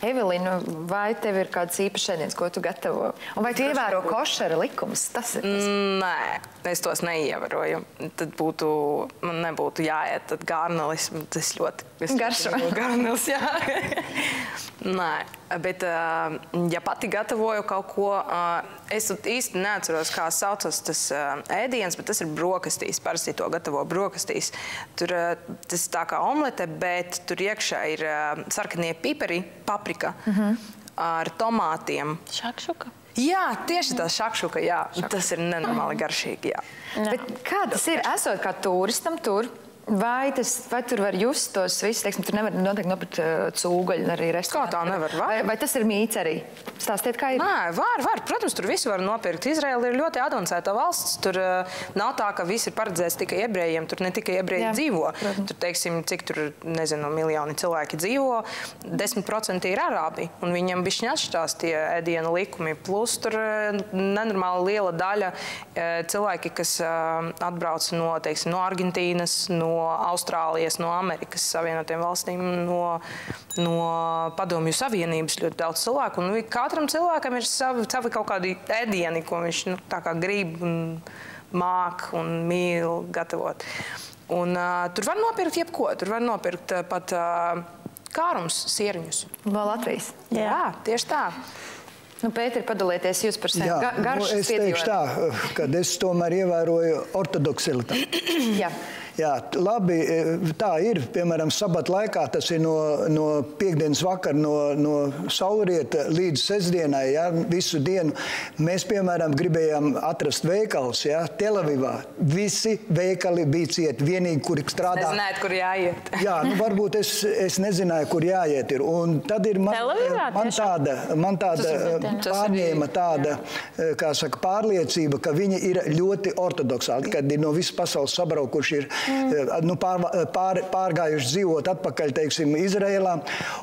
Evelīna, vai tev ir kāds īpašs ēdiens, ko tu gatavo? Un vai tu ievēro košera likumus? Tas ir tas. Nē, es tos neievēroju. Tad man nebūtu jāiet tad garnelis. Tas ļoti garšo. Garnelis, jā. Nē, bet ja pati gatavoju kaut ko, es īsti neatceros, kā saucas tas ēdiens, bet tas ir brokastīs. Parasti to gatavo brokastīs. Tas ir tā kā omlete, bet tur iekšā ir sarkanie pipari, paprika ar tomātiem. Šakšuka? Jā, tieši tā šakšuka, jā. Tas ir nenormāli garšīgi, jā. Bet kā tas ir, esot kā turistam tur? Vai tur var just tos visus, teiksim, tur nevar noteikti nopirkt cūgaļu arī restorānā? Kā tā nevar? Vai tas ir mīts arī? Stāstiet, kā ir? Nē, var. Protams, tur visu var nopirkt. Izraela ir ļoti advancēta valsts. Tur nav tā, ka viss ir paredzēts tikai ebrejiem. Tur ne tikai ebreji dzīvo. Tur, teiksim, cik tur, nezinu, miljoni cilvēki dzīvo, 10% ir arābi. Un viņam bišķiņ atšķirās tie ēdienu likumi. Plus tur nenormāli liela daļa cilvēki, kas atbrauc no, teiksim, no Argentīnas, no Austrālijas, no Amerikas Savienotiem valstīm, no Padomju Savienības ļoti daudz cilvēku. Un katram cilvēkam ir savi kaut kādi ēdieni, ko viņš tā kā grib un māk un mīl gatavot. Un tur var nopirkt jebko. Tur var nopirkt pat kārums, sieriņus. No Latvijas? Jā, tieši tā. Nu, Pēteri, padalieties jūs par sevi. Es teikšu tā, kad es tomēr ievēroju ortodoksilitāti. Jā. Jā, labi, tā ir, piemēram, sabata laikā, tas ir no piekdienas vakara, no saulrieta līdz sestdienai, jā, visu dienu. Mēs, piemēram, gribējām atrast veikals, jā, Telavivā. Visi veikali bija cieti, vienīgi, kuri strādā. Nezināt, kur jāiet. Jā, nu varbūt es nezināju, kur jāiet ir. Un tad ir man tāda pārņēma tāda, kā saka, pārliecība, ka viņi ir ļoti ortodoksāli, kad ir no visas pasaules sabraukuši ir pārgājuši dzīvot atpakaļ, teiksim, Izrēlā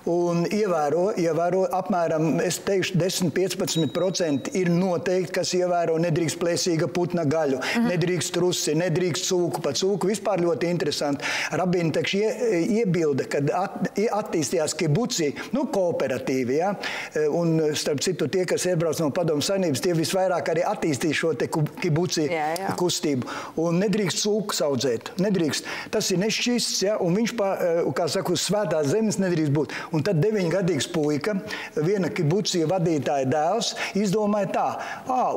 un ievēro apmēram, es teikšu, 10–15% ir noteikti, kas ievēro nedrīkst plēsīga putna gaļu, nedrīkst trusi, nedrīkst cūku. Pa cūku vispār ļoti interesanti. Rabīni tekši iebilda, kad attīstījās kibuci, kooperatīvi, ja? Un starp citu tie, kas iebrauc no Padomju Savienības, tie visvairāk arī attīstīja šo te kibuci kustību. Un nedrīkst cūku audzēt. Nedrīkst. Tas ir nešķists, ja, un viņš, kā saka, uz svētās zemes nedrīkst būt. Un tad 9-gadīgs puika, viena kibucija vadītāja dēls, izdomāja tā,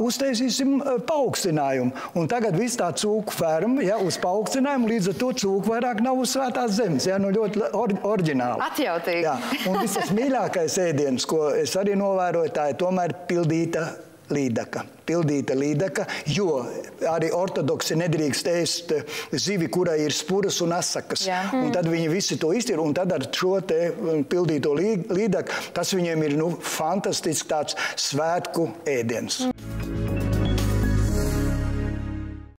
uztaisīsim paaugstinājumu. Un tagad viss tā cūku ferma, ja, uz paaugstinājumu, līdz ar to cūku vairāk nav uz svētās zemes, ja, ļoti oriģināli. Atjautīgi. Jā, un visas mīļākais ēdiens, ko es arī novēroju, tā ir tomēr pildīta līdaka. Pildīta līdaka, jo arī ortodoksi nedrīkst ēst zivi, kurai ir spuras un asakas. Un tad viņi visi to iztir, un tad ar šo te pildīto līdaku, tas viņiem ir fantastisks tāds svētku ēdiens.